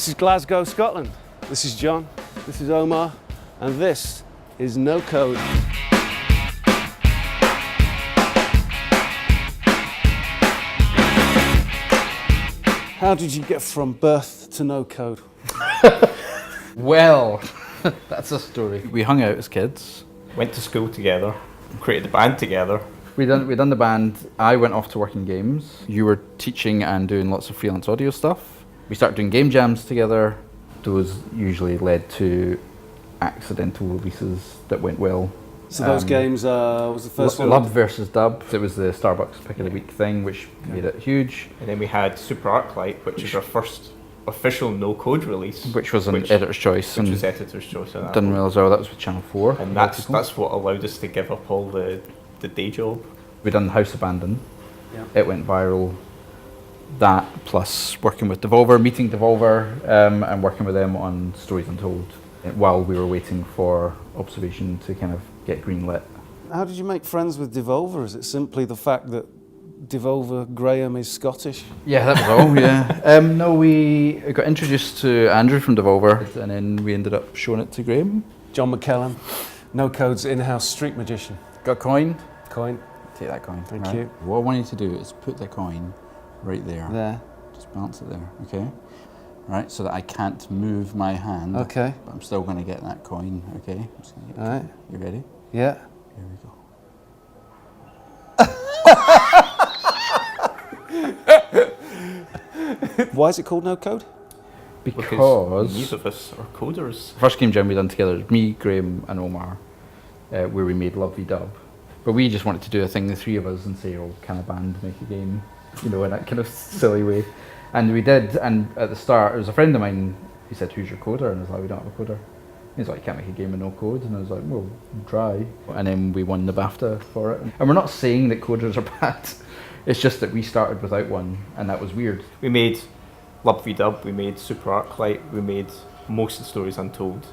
This is Glasgow, Scotland. This is John, this is Omar, and this is No Code. How did you get from birth to No Code? Well, that's a story. We hung out as kids. Went to school together, created a band together. We done the band. I went off to work in games. You were teaching and doing lots of freelance audio stuff. We started doing game jams together. Those usually led to accidental releases that went well. So those games, was the first one? Lub versus Dub. It was the Starbucks Pick of the Week thing, which made it huge. And then we had Super Arclight, which is our first official no-code release. Which was an editor's choice. Which was editor's choice. Done well as well. That was with Channel 4. And that's what allowed us to give up all the day job. We done House Abandon. Yeah. It went viral. That plus working with Devolver, meeting Devolver, and working with them on Stories Untold while we were waiting for Observation to kind of get greenlit. How did you make friends with Devolver? Is it simply the fact that Devolver Graham is Scottish? Yeah, that was all, yeah. No, we got introduced to Andrew from Devolver, and then we ended up showing it to Graham. John McKellen, No Code's in-house street magician. Got a coin. Coin. Take that coin. Thank you. What I want you to do is put the coin right there. There. Just balance it there, okay? Right, so that I can't move my hand. Okay. But I'm still going to get that coin, okay? All right. You ready? Yeah. Here we go. Why is it called No Code? Because neither of us are coders. first game jam we done together was me, Graham and Omar, where we made Love v Dub. But we just wanted to do a thing, the three of us, and say, oh, can a band make a game? You know, in that kind of silly way. And we did, and at the start, it was a friend of mine, he said, who's your coder? And I was like, we don't have a coder. He's like, you can't make a game with no code. And I was like, well, try. And then we won the BAFTA for it. And we're not saying that coders are bad. It's just that we started without one, and that was weird. We made Lub v Dub, we made Super Arclight, we made most of the Stories Untold,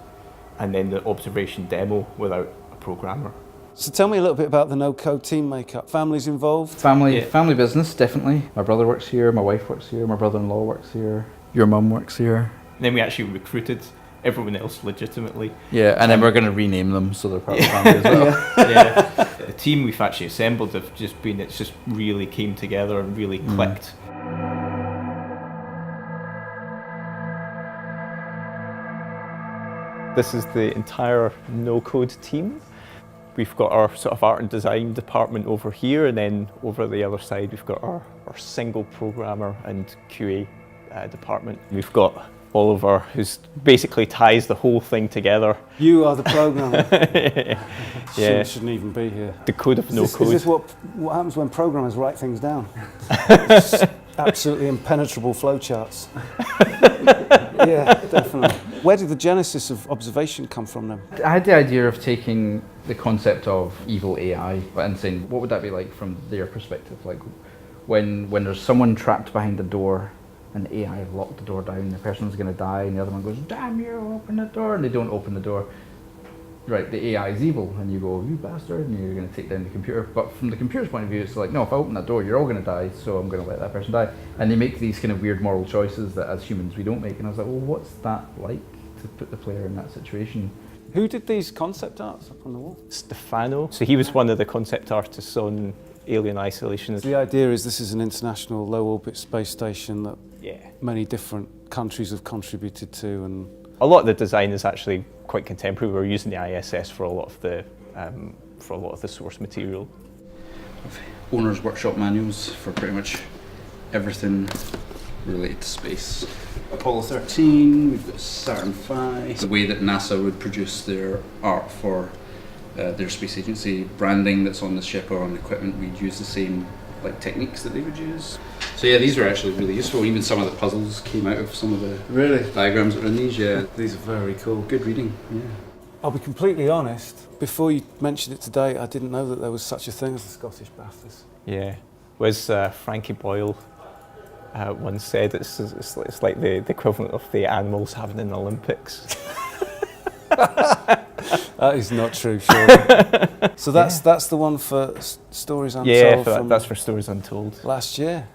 and then the Observation demo without a programmer. So tell me a little bit about the No Code team makeup. Families involved? Family business, definitely. My brother works here, my wife works here, my brother-in-law works here, your mum works here. And then we actually recruited everyone else legitimately. Yeah, and then we're going to rename them so they're part of the family as well. Yeah. The team we've actually assembled have just been, it's just really came together and really clicked. This is the entire no-code team. We've got our sort of art and design department over here, and then over the other side we've got our single programmer and QA department. We've got Oliver, who's basically ties the whole thing together. You are the programmer. Yeah. Shouldn't even be here. The code of no code. Is this what happens when programmers write things down? Absolutely impenetrable flowcharts. Yeah, definitely. Where did the genesis of Observation come from then? I had the idea of taking the concept of evil AI and saying, what would that be like from their perspective? Like when there's someone trapped behind a door and the AI have locked the door down, the person's going to die, and the other one goes, damn you, open the door, and they don't open the door. Right, the AI is evil, and you go, you bastard, and you're going to take down the computer. But from the computer's point of view, it's like, no, if I open that door, you're all going to die, so I'm going to let that person die. And they make these kind of weird moral choices that as humans we don't make, and I was like, well, what's that like to put the player in that situation? Who did these concept arts up on the wall? Stefano. So he was one of the concept artists on Alien Isolation. The idea is this is an international low-orbit space station that many different countries have contributed to, and a lot of the design is actually quite contemporary. We're using the ISS for a lot of the source material. Owner's workshop manuals for pretty much everything related to space. Apollo 13, we've got Saturn V. The way that NASA would produce their art for their space agency branding that's on the ship or on the equipment, we'd use the same techniques that they would use. So yeah, these were actually really useful. Even some of the puzzles came out of some of the diagrams that are in these. Yeah, these are very cool. Good reading. Yeah. I'll be completely honest. Before you mentioned it today, I didn't know that there was such a thing as the Scottish BAFTAs. Yeah, was Frankie Boyle once said it's like the equivalent of the animals having an Olympics. That is not true, surely. So that's the one for Stories Untold. Yeah, that's for Stories Untold. Last year.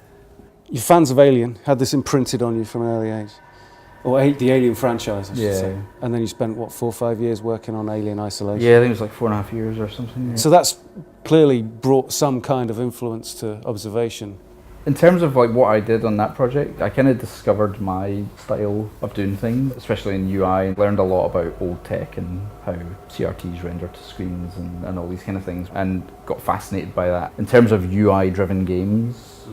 You're fans of Alien, had this imprinted on you from an early age. Or the Alien franchise, I should say. Yeah. And then you spent, what, 4 or 5 years working on Alien Isolation? Yeah, I think it was like 4.5 years or something. Yeah. So that's clearly brought some kind of influence to observation. In terms of like what I did on that project, I kind of discovered my style of doing things, especially in UI. Learned a lot about old tech and how CRTs render to screens and all these kind of things, and got fascinated by that. In terms of UI-driven games,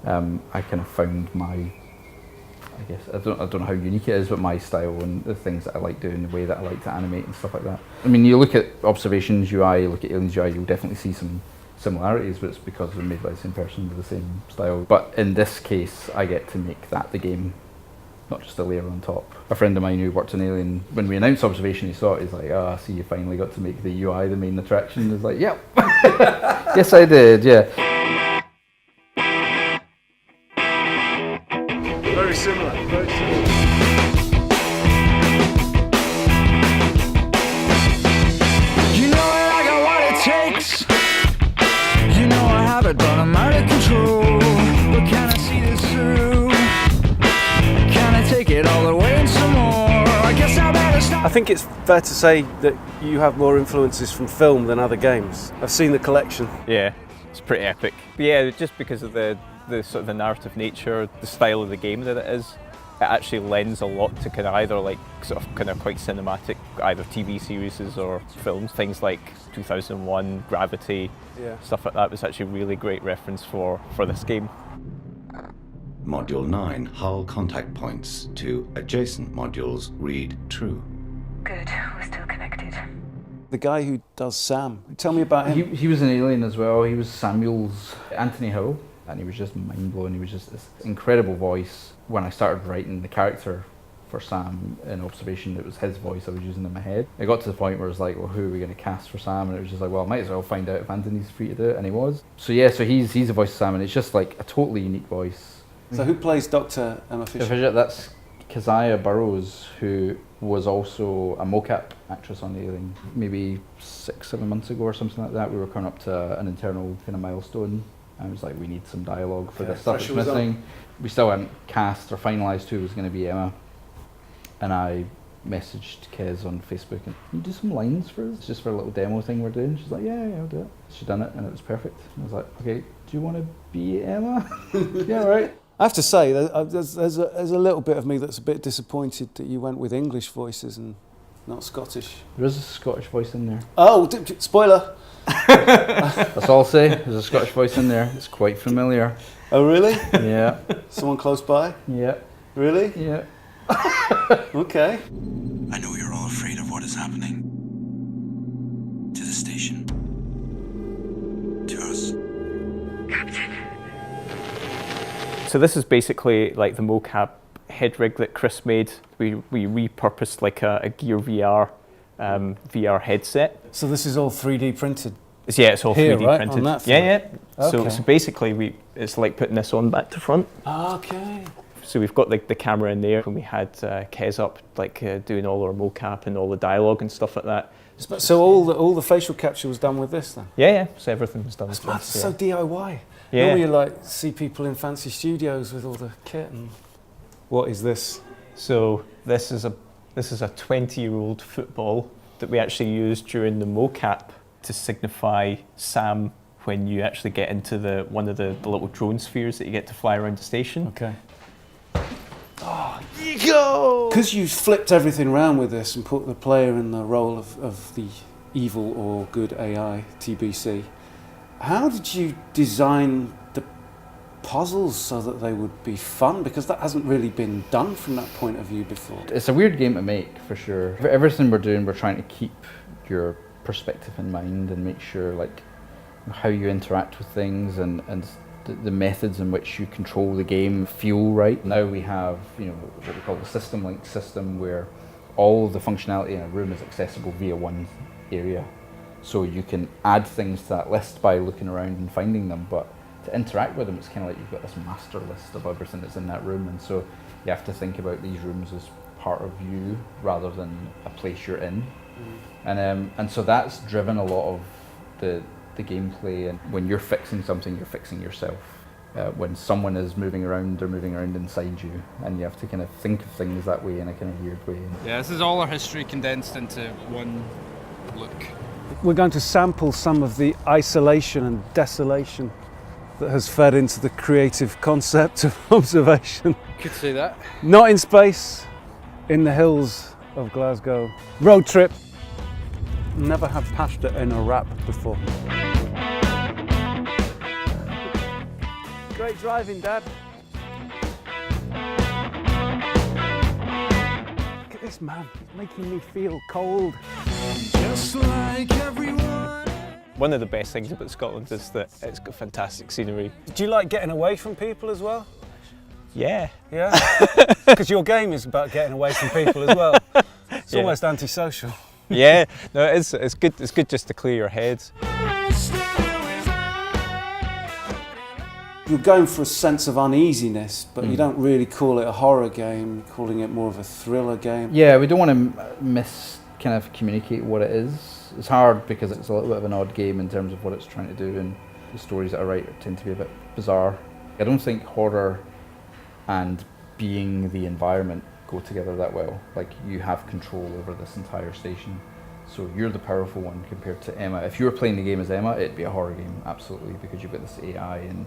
I kind of found my, I guess, I don't know how unique it is, but my style and the things that I like doing, the way that I like to animate and stuff like that. I mean, you look at Observations UI, you look at Aliens UI, you'll definitely see some similarities, but it's because they're made by the same person with the same style. But in this case, I get to make that the game, not just a layer on top. A friend of mine who worked on Alien, when we announced Observation, he saw it, he's like, I see you finally got to make the UI the main attraction. He's like, yep. Yes, I did, yeah. Very similar, very similar. You know I got what it takes. You know I have it, but I'm out of control. But can I see this through? Can I take it all the way and some more? I guess I better stop. I think it's fair to say that you have more influences from film than other games. I've seen the collection. Yeah, it's pretty epic. But yeah, just because of the sort of the narrative nature, the style of the game that it is, it actually lends a lot to kind of either like sort of kind of quite cinematic, either TV series or films. Things like 2001, Gravity, stuff like that was actually a really great reference for this game. Module 9, hull contact points to adjacent modules read true. Good, we're still connected. The guy who does Sam, tell me about him. He was an Alien as well. He was Samuel's Anthony Hill, and he was just mind-blowing. He was just this incredible voice. When I started writing the character for Sam in Observation, it was his voice I was using in my head. It got to the point where it was like, well, who are we going to cast for Sam? And it was just like, well, I might as well find out if Anthony's free to do it, and he was. So yeah, so he's the voice of Sam, and it's just like a totally unique voice. So who plays Dr. Emma Fisher? That's Keziah Burrows, who was also a mocap actress on Alien. Maybe 6-7 months ago or something like that, we were coming up to an internal kind of milestone. And I was like, we need some dialogue for this stuff that's missing. We still hadn't cast or finalised who was going to be Emma. And I messaged Kez on Facebook, and can you do some lines for us? Just for a little demo thing we're doing. She's like, yeah, I'll do it. She done it, and it was perfect. And I was like, okay, do you want to be Emma? Yeah, right. I have to say, there's a little bit of me that's a bit disappointed that you went with English voices and not Scottish. There is a Scottish voice in there. Oh, spoiler! That's all I'll say. There's a Scottish voice in there. It's quite familiar. Oh, really? Yeah. Someone close by? Yeah. Really? Yeah. Okay. I know you're all afraid of what is happening. To the station. To us. So this is basically like the mocap head rig that Chris made. We repurposed like a Gear VR VR headset. So this is all 3D printed? Yeah, it's all Here, 3D right? printed. On that yeah. Okay. So basically it's like putting this on back to front. Okay. So we've got like the camera in there, and we had Kez up like doing all our mocap and all the dialogue and stuff like that. So all the facial capture was done with this then? Yeah. So everything was done with That's this. so DIY. Yeah. Normally you like see people in fancy studios with all the kit and... What is this? So this is a 20-year-old football that we actually used during the mocap to signify Sam when you actually get into one of the little drone spheres that you get to fly around the station. Okay. Oh, you go! Because you flipped everything around with this and put the player in the role of the evil or good AI, TBC, how did you design the puzzles so that they would be fun? Because that hasn't really been done from that point of view before. It's a weird game to make, for sure. For everything we're doing, we're trying to keep your perspective in mind and make sure like how you interact with things and the methods in which you control the game feel right. Now we have, what we call the system link system, where all the functionality in a room is accessible via one area. So you can add things to that list by looking around and finding them, but to interact with them, it's kind of like you've got this master list of everything that's in that room, and so you have to think about these rooms as part of you rather than a place you're in. And so that's driven a lot of the gameplay, and when you're fixing something, you're fixing yourself. when someone is moving around, they're moving around inside you, and you have to kind of think of things that way in a kind of weird way. Yeah, this is all our history condensed into one look. We're going to sample some of the isolation and desolation that has fed into the creative concept of observation. Could say that. Not in space, in the hills of Glasgow. Road trip. Never have pasta in a wrap before. Great driving, Dad. Look at this man, he's making me feel cold. Just like everyone. One of the best things about Scotland is that it's got fantastic scenery. Do you like getting away from people as well? Yeah. Yeah? Because your game is about getting away from people as well. It's Yeah. almost antisocial. Yeah, no, it's good. It's good just to clear your head. You're going for a sense of uneasiness, but you don't really call it a horror game, you're calling it more of a thriller game. Yeah, we don't want to kind of communicate what it is. It's hard because it's a little bit of an odd game in terms of what it's trying to do, and the stories that I write tend to be a bit bizarre. I don't think horror and being the environment go together that well. Like, you have control over this entire station, so you're the powerful one compared to Emma. If you were playing the game as Emma, it'd be a horror game, absolutely, because you've got this AI and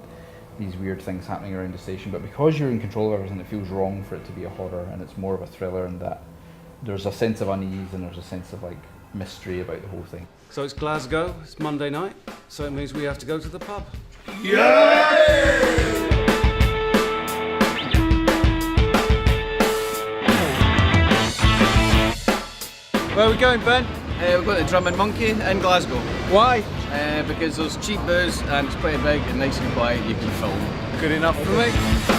these weird things happening around the station. But because you're in control of everything, it feels wrong for it to be a horror, and it's more of a thriller, and that there's a sense of unease and there's a sense of like mystery about the whole thing. So it's Glasgow, it's Monday night, so it means we have to go to the pub. Where are we going, Ben? We're going to Drum and Monkey in Glasgow. Why? Because there's cheap booze and it's pretty big and nice and quiet, you can film. Good enough for me.